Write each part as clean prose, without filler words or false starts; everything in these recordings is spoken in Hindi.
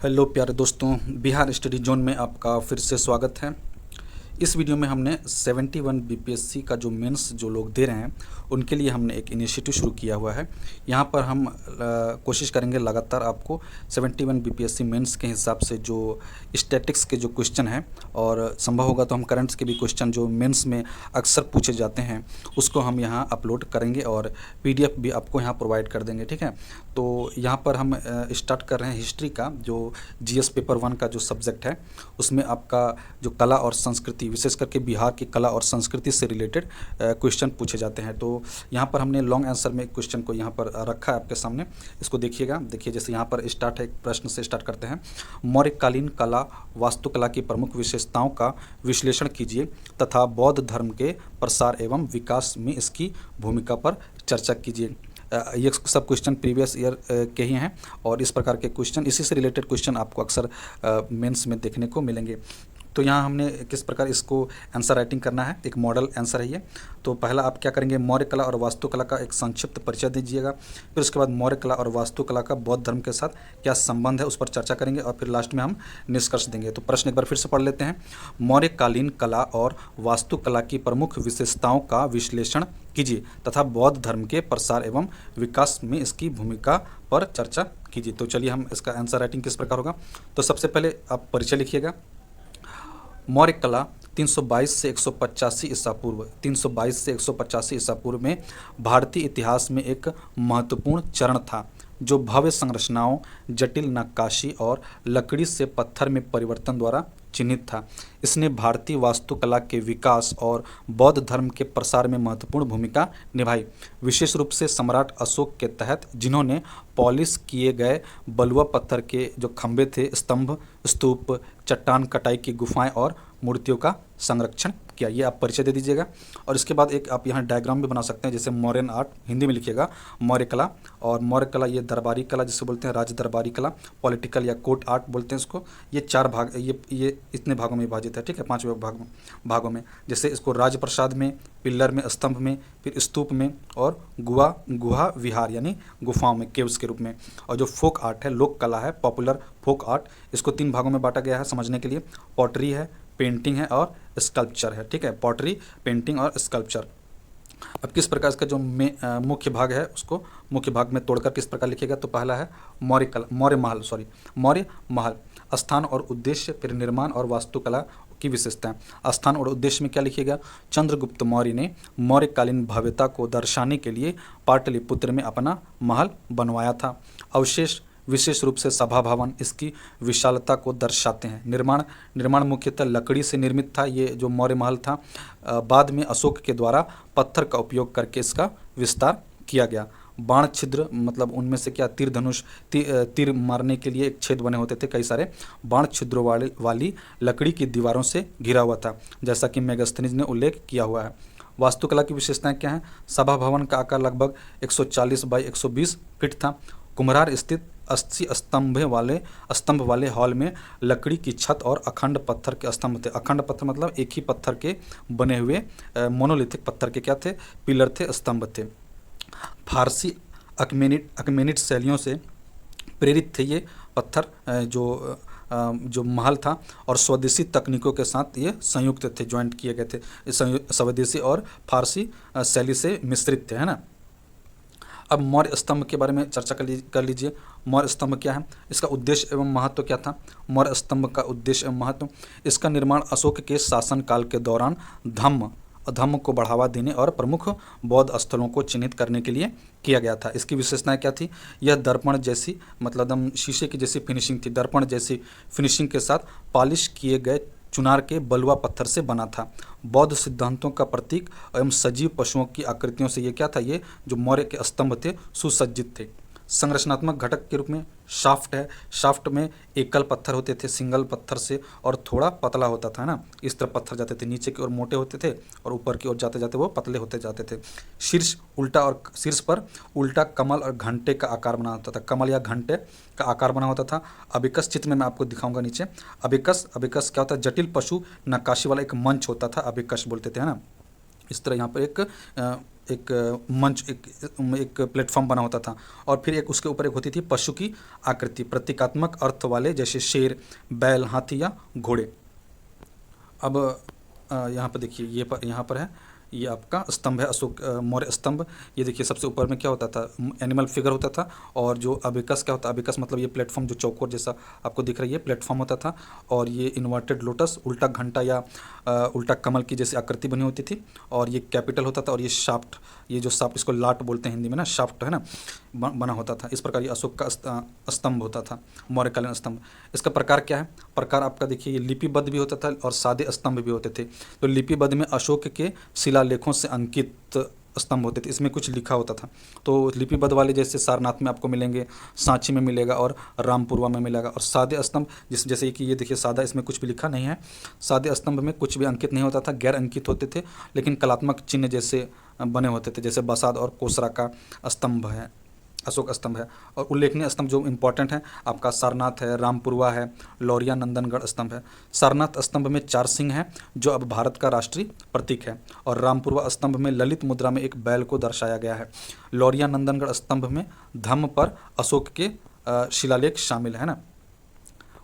हेलो प्यारे दोस्तों, बिहार स्टडी जोन में आपका फिर से स्वागत है। इस वीडियो में हमने 71 बीपीएससी का जो मेंस जो लोग दे रहे हैं उनके लिए हमने एक इनिशिएटिव शुरू किया हुआ है। यहाँ पर हम कोशिश करेंगे लगातार आपको 71 बीपीएससी मेंस के हिसाब से जो स्टैटिक्स के जो क्वेश्चन हैं और संभव होगा तो हम करंट्स के भी क्वेश्चन जो मेंस में अक्सर पूछे जाते हैं उसको हम यहाँ अपलोड करेंगे और पीडीएफ भी आपको यहाँ प्रोवाइड कर देंगे। ठीक है, तो यहाँ पर हम स्टार्ट कर रहे हैं हिस्ट्री का, जो जीएस पेपर 1 का जो सब्जेक्ट है उसमें आपका जो कला और संस्कृति, विशेष करके बिहार की कला और संस्कृति से रिलेटेड क्वेश्चन पूछे जाते हैं। तो यहाँ पर हमने लॉन्ग आंसर में क्वेश्चन को यहाँ पर रखा है आपके सामने, इसको देखिएगा। देखिए जैसे यहाँ पर स्टार्ट है, एक प्रश्न से स्टार्ट करते हैं। मौर्यकालीन कला वास्तुकला की प्रमुख विशेषताओं का विश्लेषण कीजिए तथा बौद्ध धर्म के प्रसार एवं विकास में इसकी भूमिका पर चर्चा कीजिए। ये सब क्वेश्चन प्रीवियस ईयर के ही हैं और इस प्रकार के क्वेश्चन, इसी से रिलेटेड क्वेश्चन आपको अक्सर मेंस में देखने को मिलेंगे। तो यहाँ हमने किस प्रकार इसको आंसर राइटिंग करना है, एक मॉडल आंसर है ये। तो पहला आप क्या करेंगे, मौर्य कला और वास्तुकला का एक संक्षिप्त परिचय दीजिएगा। फिर उसके बाद मौर्य कला और वास्तुकला का बौद्ध धर्म के साथ क्या संबंध है उस पर चर्चा करेंगे और फिर लास्ट में हम निष्कर्ष देंगे। तो प्रश्न एक बार फिर से पढ़ लेते हैं। मौर्यकालीन कला और वास्तुकला की प्रमुख विशेषताओं का विश्लेषण कीजिए तथा बौद्ध धर्म के प्रसार एवं विकास में इसकी भूमिका पर चर्चा कीजिए। तो चलिए हम इसका आंसर राइटिंग किस प्रकार होगा। तो सबसे पहले आप परिचय लिखिएगा। मौर्य कला 322 से 185 ईसा पूर्व 322 से 185 ईसा पूर्व में भारतीय इतिहास में एक महत्वपूर्ण चरण था, जो भव्य संरचनाओं, जटिल नक्काशी और लकड़ी से पत्थर में परिवर्तन द्वारा चिन्हित था। इसने भारतीय वास्तुकला के विकास और बौद्ध धर्म के प्रसार में महत्वपूर्ण भूमिका निभाई, विशेष रूप से सम्राट अशोक के तहत, जिन्होंने पॉलिश किए गए बलुआ पत्थर के जो खंभे थे, स्तंभ, स्तूप, चट्टान कटाई की गुफाएं और मूर्तियों का संरक्षण किया। ये आप परिचय दे दीजिएगा। और इसके बाद एक आप यहाँ डायग्राम भी बना सकते हैं, जैसे मौर्यन आर्ट, हिंदी में लिखिएगा मौर्य कला। और मौर्य कला ये दरबारी कला जिसे बोलते हैं, राज दरबारी कला, पॉलिटिकल या कोर्ट आर्ट बोलते हैं इसको। ये 4 भाग, ये इतने भागों में विभाजित है। ठीक है, 5 भागों में, जैसे इसको राजप्रसाद में, पिल्लर में, स्तंभ में, फिर स्तूप में और गुहा विहार यानी गुफाओं में, केव्स के रूप में। और जो फोक आर्ट है, लोक कला है, पॉपुलर फोक आर्ट, इसको 3 भागों में बांटा गया है समझने के लिए। पॉटरी है, पेंटिंग है और स्कल्पचर है। ठीक है, पॉटरी, पेंटिंग और स्कल्पचर। अब किस प्रकार इसका जो मुख्य भाग है उसको मुख्य भाग में तोड़कर किस प्रकार लिखेगा। तो पहला है मौर्य महल, स्थान और उद्देश्य, फिर निर्माण और वास्तुकला की विशेषताएं। स्थान और उद्देश्य में क्या लिखिएगा, चंद्रगुप्त मौर्य ने मौर्यकालीन भव्यता को दर्शाने के लिए पाटलिपुत्र में अपना महल बनवाया था। अवशेष विशेष रूप से सभा भवन इसकी विशालता को दर्शाते हैं। निर्माण मुख्यतः लकड़ी से निर्मित था, ये जो मौर्य महल था। बाद में अशोक के द्वारा पत्थर का उपयोग करके इसका विस्तार किया गया। बाण छिद्र मतलब उनमें से क्या, तीर धनुष, तीर मारने के लिए एक छेद बने होते थे, कई सारे बाण छिद्रों वाली लकड़ी की दीवारों से घिरा हुआ था, जैसा कि मेगास्थनीज ने उल्लेख किया हुआ है। वास्तुकला की विशेषताएं क्या हैं, सभा भवन का आकार लगभग 140 बाई 120 फीट था। कुम्हरार स्थित 80 स्तंभ वाले हॉल में लकड़ी की छत और अखंड पत्थर के स्तंभ थे। अखंड पत्थर मतलब एक ही पत्थर के बने हुए मोनोलिथिक पत्थर के क्या थे, पिलर थे, स्तंभ थे। फारसी अकमेनिट शैलियों से प्रेरित थे ये पत्थर, जो महल था, और स्वदेशी तकनीकों के साथ ये संयुक्त थे, ज्वाइंट किए गए थे। स्वदेशी और फारसी शैली से मिश्रित थे, है ना। अब मौर्य स्तंभ के बारे में चर्चा कर लीजिए। मौर्य स्तंभ क्या है, इसका उद्देश्य एवं महत्व क्या था। मौर्य स्तंभ का उद्देश्य एवं महत्व, इसका निर्माण अशोक के शासनकाल के दौरान धम्म को बढ़ावा देने और प्रमुख बौद्ध स्थलों को चिन्हित करने के लिए किया गया था। इसकी विशेषताएं क्या थी, यह दर्पण जैसी मतलब एकदम शीशे की जैसी फिनिशिंग थी, दर्पण जैसी फिनिशिंग के साथ पॉलिश किए गए चुनार के बलुआ पत्थर से बना था। बौद्ध सिद्धांतों का प्रतीक एवं सजीव पशुओं की आकृतियों से ये क्या था, ये जो मौर्य के स्तंभ थे सुसज्जित थे। संरचनात्मक घटक के रूप में शाफ्ट है, शाफ्ट में एकल पत्थर होते थे, सिंगल पत्थर से, और थोड़ा पतला होता था ना, इस तरह पत्थर जाते थे, नीचे की ओर मोटे होते थे और ऊपर की ओर जाते जाते वो पतले होते जाते थे। शीर्ष उल्टा और शीर्ष पर उल्टा कमल और घंटे का आकार बना होता था, कमल या घंटे का आकार बना होता था। अबिकस चित्र में मैं आपको दिखाऊंगा नीचे। अबिकस क्या होता है, जटिल पशु नक्काशी वाला एक मंच होता था, अबिकस बोलते थे, है ना। इस तरह यहाँ पर एक एक मंच, एक प्लेटफॉर्म बना होता था, और फिर एक उसके ऊपर एक होती थी पशु की आकृति, प्रतीकात्मक अर्थ वाले, जैसे शेर, बैल, हाथी या घोड़े। अब यहाँ पर देखिए, यहाँ पर है, ये आपका स्तंभ है, अशोक मौर्य स्तंभ। ये देखिए सबसे ऊपर में क्या होता था, एनिमल फिगर होता था, और जो अबिकस क्या होता है, अबिकस मतलब ये प्लेटफॉर्म जो चौकोर जैसा आपको दिख रही है प्लेटफॉर्म होता था, और ये इन्वर्टेड लोटस, उल्टा घंटा या उल्टा कमल की जैसी आकृति बनी होती थी, और ये कैपिटल होता था, और ये शाफ्ट, ये जो शाफ्ट इसको लाट बोलते हैं हिंदी में ना, शाफ्ट है ना, बना होता था। इस प्रकार ये अशोक का स्तंभ होता था, मौर्यकालीन स्तंभ। इसका प्रकार क्या है, प्रकार आपका देखिए, ये लिपिबद्ध भी होता था और सादे स्तंभ भी होते थे। तो लिपिबद्ध में अशोक के शिलालेखों से अंकित स्तंभ होते थे, इसमें कुछ लिखा होता था। तो लिपिबद्ध वाले जैसे सारनाथ में आपको मिलेंगे, सांची में मिलेगा और रामपुरवा में मिलेगा। और सादे स्तंभ जैसे कि ये देखिए सादा, इसमें कुछ भी लिखा नहीं है। सादे स्तंभ में कुछ भी अंकित नहीं होता था, गैर अंकित होते थे, लेकिन कलात्मक चिन्ह जैसे बने होते थे, जैसे बसाद और कोसरा का स्तंभ है, अशोक स्तंभ है। और उल्लेखनीय स्तंभ जो इम्पोर्टेंट है आपका सारनाथ है, रामपुरवा है, लौरिया नंदनगढ़ स्तंभ है। सारनाथ स्तंभ में 4 सिंह हैं जो अब भारत का राष्ट्रीय प्रतीक है, और रामपुरवा स्तंभ में ललित मुद्रा में एक बैल को दर्शाया गया है। लौरिया नंदनगढ़ स्तंभ में धम्म पर अशोक के शिलालेख शामिल है ना,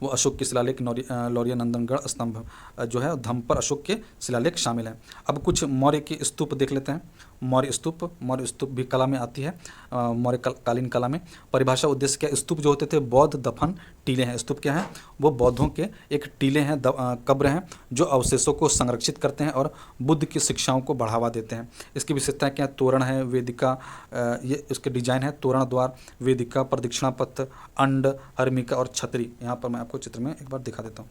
वो अशोक के शिलालेख लौरिया नंदनगढ़ स्तंभ जो है धम्म पर अशोक के शिलालेख शामिल है। अब कुछ मौर्य के स्तूप देख लेते हैं। मौर्य स्तूप भी कला में आती है, मौर्य कालीन कला में। परिभाषा उद्देश्य क्या, स्तूप जो होते थे बौद्ध दफन टीले हैं। स्तूप क्या है, वो बौद्धों के एक टीले हैं, कब्र हैं, जो अवशेषों को संरक्षित करते हैं और बुद्ध की शिक्षाओं को बढ़ावा देते हैं। इसकी विशेषताएं क्या, तोरण है, वेदिका, ये इसके डिजाइन है, तोरण द्वार, वेदिका, प्रदक्षिणा पथ, अंड, हर्मिका और छतरी। यहाँ पर मैं आपको चित्र में एक बार दिखा देता हूँ।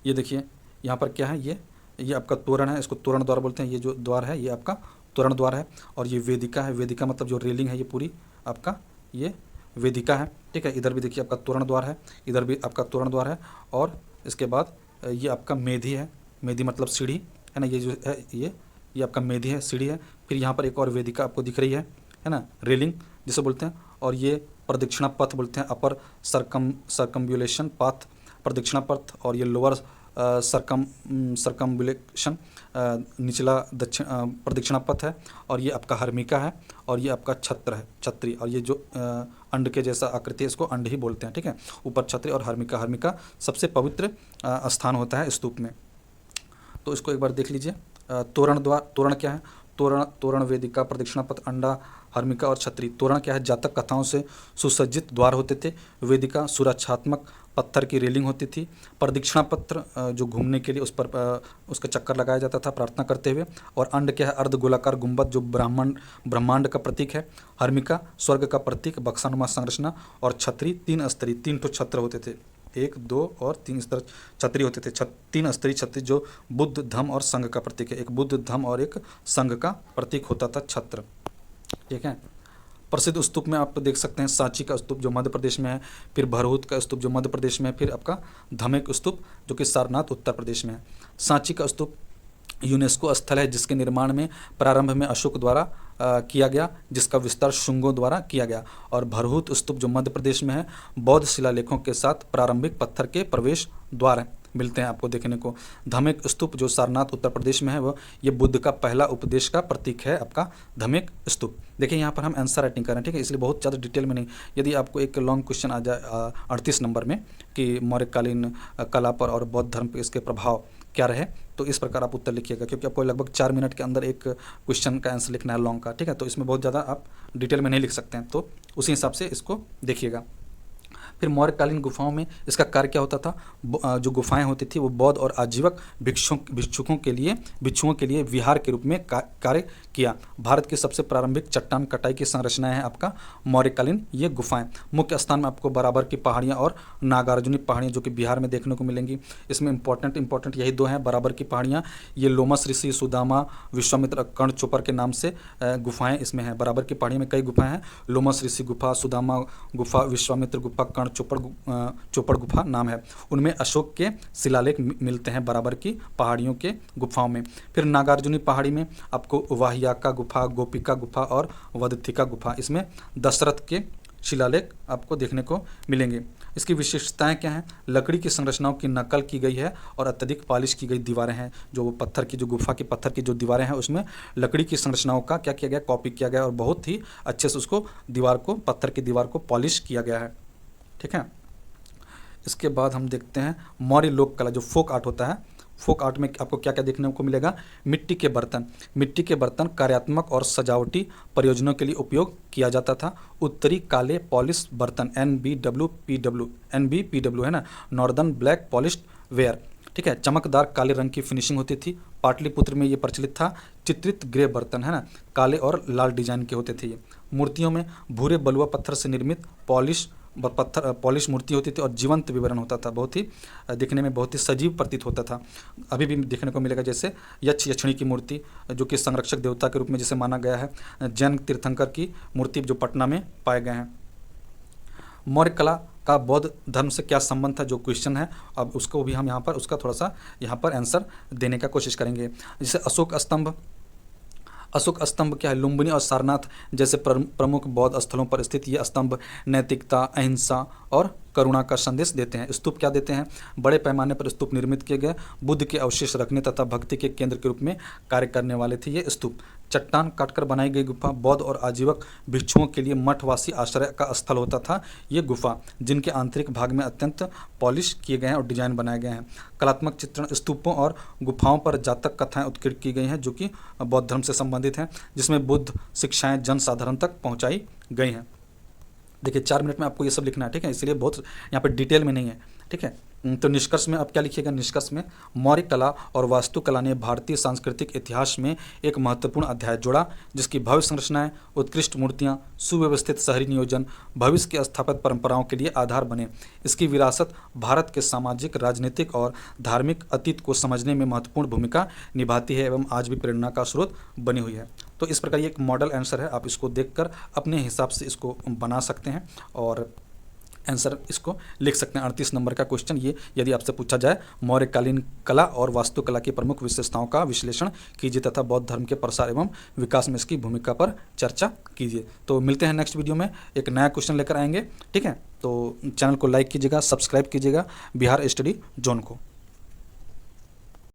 ये देखिए यहाँ पर क्या है, ये आपका तोरण है, इसको तोरण द्वार बोलते हैं। ये जो द्वार है ये आपका तोरण द्वार है, और ये वेदिका है। वेदिका मतलब जो रेलिंग है, ये पूरी आपका ये वेदिका है, ठीक है। इधर भी देखिए आपका तोरण द्वार है, इधर भी आपका तोरण द्वार है, और इसके बाद ये आपका मेधी है। मेधी मतलब सीढ़ी है ना, ये जो है ये आपका मेधी है, सीढ़ी है। फिर यहाँ पर एक और वेदिका आपको दिख रही है ना, रेलिंग जिसे बोलते हैं। और ये प्रदक्षिणा पथ बोलते हैं, अपर सर्कम्बुलेशन पाथ, प्रदक्षिणा पथ। और ये लोअर सर्कम्बुलेशन, निचला दक्षिण प्रदक्षिणा पथ है। और ये आपका हर्मिका है, और ये आपका छत्र है, छत्री। और ये जो अंड के जैसा आकृति है इसको अंड ही बोलते हैं, ठीक है। ऊपर छत्री और हर्मिका सबसे पवित्र स्थान होता है स्तूप में। तो इसको एक बार देख लीजिए। तोरण द्वार, तोरण क्या है, तोरण वेदिका, प्रदक्षिणा पथ, अंडा, हर्मिका और छत्री। तोरण क्या है, जातक कथाओं से सुसज्जित द्वार होते थे। वेदिका सुरक्षात्मक पत्थर की रेलिंग होती थी। प्रदक्षिणा पत्र जो घूमने के लिए उस पर उसका चक्कर लगाया जाता था प्रार्थना करते हुए। और अंड क्या है, अर्ध गोलाकार गुंबद जो ब्रह्मांड का प्रतीक है। हर्मिका स्वर्ग का प्रतीक, बक्सानुमा संरचना। और छत्री 3 स्तरीय, 3 ठो छत्र होते थे, 1, 2 और 3 इस तरह छत्री होते थे। 3 स्तरीय छत्री जो बुद्ध, धम्म और संघ का प्रतीक है। एक बुद्ध, धम्म और एक संघ का प्रतीक होता था छत्र, ठीक है। प्रसिद्ध स्तूप में आप देख सकते हैं सांची का स्तूप जो मध्य प्रदेश में है, फिर भरहुत का स्तूप जो मध्य प्रदेश में है, फिर आपका धमेक स्तूप जो कि सारनाथ उत्तर प्रदेश में है। सांची का स्तूप यूनेस्को स्थल है जिसके निर्माण में प्रारंभ में अशोक द्वारा किया गया, जिसका विस्तार शुंगों द्वारा किया गया। और भरहुत स्तूप जो मध्य प्रदेश में है, बौद्ध शिलालेखों के साथ प्रारंभिक पत्थर के प्रवेश द्वार मिलते हैं आपको देखने को। धमेक स्तूप जो सारनाथ उत्तर प्रदेश में है, वो ये बुद्ध का पहला उपदेश का प्रतीक है आपका धमेक स्तूप। देखिए यहाँ पर हम आंसर राइटिंग कर रहे हैं, ठीक है, इसलिए बहुत ज़्यादा डिटेल में नहीं। यदि आपको एक लॉन्ग क्वेश्चन आ जाए 38 नंबर में कि मौर्यकालीन कला पर और बौद्ध धर्म पर इसके प्रभाव क्या रहे, तो इस प्रकार आप उत्तर लिखिएगा, क्योंकि आपको लगभग 4 मिनट के अंदर एक क्वेश्चन का आंसर लिखना है लॉन्ग का, ठीक है। तो इसमें बहुत ज़्यादा आप डिटेल में नहीं लिख सकते हैं, तो उसी हिसाब से इसको देखिएगा। फिर मौर्यकालीन गुफाओं में इसका कार्य क्या होता था, जो गुफाएं होती थी वो बौद्ध और आजीवक भिक्षुओं के लिए विहार के रूप में कार्य किया। भारत की सबसे प्रारंभिक चट्टान कटाई की संरचनाएं हैं आपका मौर्यकालीन ये गुफाएं। मुख्य स्थान में आपको बराबर की पहाड़ियां और नागार्जुनी पहाड़ियां जो कि बिहार में देखने को मिलेंगी। इसमें इंपॉर्टेंट यही 2 हैं, बराबर की पहाड़ियां, ये लोमस ऋषि, सुदामा, विश्वामित्र, कर्ण चोपर के नाम से गुफाएं इसमें हैं। बराबर की पहाड़ियों में कई गुफाएं हैं, लोमस ऋषि गुफा, सुदामा गुफा, विश्वामित्र गुफा, कर्ण चोपड़ गुफा नाम है। उनमें अशोक के शिलालेख मिलते हैं बराबर की पहाड़ियों के गुफाओं में। फिर नागार्जुनी पहाड़ी में आपको वाहियाका गुफा, गोपिका गुफा और वदथिका गुफा, इसमें दशरथ के शिलालेख आपको देखने को मिलेंगे। इसकी विशेषताएं क्या हैं? लकड़ी की संरचनाओं की नकल की गई है और अत्यधिक पॉलिश की गई दीवारें हैं। जो पत्थर की, जो गुफा की पत्थर की जो दीवारें हैं उसमें लकड़ी की संरचनाओं का क्या किया गया? कॉपी किया गया और बहुत ही अच्छे से उसको दीवार को, पत्थर की दीवार को पॉलिश किया गया है। ठीक है। इसके बाद हम देखते हैं मौर्य लोक कला, जो फोक आर्ट होता है। फोक आर्ट में आपको क्या क्या देखने को मिलेगा? मिट्टी के बर्तन। मिट्टी के बर्तन कार्यात्मक और सजावटी प्रयोजनों के लिए उपयोग किया जाता था। उत्तरी काले पॉलिश बर्तन, NBPW है ना, नॉर्दर्न ब्लैक पॉलिश्ड वेयर। ठीक है। चमकदार काले रंग की फिनिशिंग होती थी। पाटलिपुत्र में ये प्रचलित था। चित्रित ग्रे बर्तन है ना, काले और लाल डिजाइन के होते थे ये। मूर्तियों में भूरे बलुआ पत्थर से निर्मित पॉलिश मूर्ति होती थी और जीवंत विवरण होता था। बहुत ही देखने में बहुत ही सजीव प्रतीत होता था। अभी भी देखने को मिलेगा, जैसे यक्षिणी की मूर्ति जो कि संरक्षक देवता के रूप में जैसे माना गया है। जैन तीर्थंकर की मूर्ति जो पटना में पाए गए हैं। मौर्य कला का बौद्ध धर्म से क्या संबंध था, जो क्वेश्चन है, अब उसको भी हम यहाँ पर उसका थोड़ा सा यहाँ पर आंसर देने का कोशिश करेंगे। जैसे अशोक स्तंभ क्या है? लुम्बिनी और सारनाथ जैसे प्रमुख बौद्ध स्थलों पर स्थित ये स्तंभ नैतिकता, अहिंसा और करुणा का संदेश देते हैं। स्तूप क्या देते हैं? बड़े पैमाने पर स्तूप निर्मित किए गए, बुद्ध के अवशेष रखने तथा भक्ति के केंद्र के रूप में कार्य करने वाले थे ये स्तूप। चट्टान काटकर बनाई गई गुफा बौद्ध और आजीवक भिक्षुओं के लिए मठवासी आश्रय का स्थल होता था ये गुफा, जिनके आंतरिक भाग में अत्यंत पॉलिश किए गए हैं और डिजाइन बनाए गए हैं। कलात्मक चित्रण स्तूपों और गुफाओं पर जातक कथाएं उत्कीर्ण की गई हैं जो कि बौद्ध धर्म से संबंधित हैं, जिसमें बुद्ध शिक्षाएं जन साधारण तक पहुंचाई गई हैं। देखिए 4 मिनट में आपको ये सब लिखना है। ठीक है। इसलिए बहुत यहाँ पे डिटेल में नहीं है। ठीक है। तो निष्कर्ष में अब क्या लिखिएगा? निष्कर्ष में मौर्य कला और वास्तुकला ने भारतीय सांस्कृतिक इतिहास में एक महत्वपूर्ण अध्याय जोड़ा, जिसकी भव्य संरचनाएं, उत्कृष्ट मूर्तियां, सुव्यवस्थित शहरी नियोजन भविष्य की स्थापित परंपराओं के लिए आधार बने। इसकी विरासत भारत के सामाजिक, राजनीतिक और धार्मिक अतीत को समझने में महत्वपूर्ण भूमिका निभाती है एवं आज भी प्रेरणा का स्रोत बनी हुई है। तो इस प्रकार ये एक मॉडल आंसर है। आप इसको देखकर अपने हिसाब से इसको बना सकते हैं और आंसर इसको लिख सकते हैं। 38 नंबर का क्वेश्चन ये, यदि आपसे पूछा जाए मौर्यकालीन कला और वास्तुकला की प्रमुख विशेषताओं का विश्लेषण कीजिए तथा बौद्ध धर्म के प्रसार एवं विकास में इसकी भूमिका पर चर्चा कीजिए। तो मिलते हैं नेक्स्ट वीडियो में, एक नया क्वेश्चन लेकर आएंगे। ठीक है। तो चैनल को लाइक कीजिएगा, सब्सक्राइब कीजिएगा बिहार स्टडी जोन को।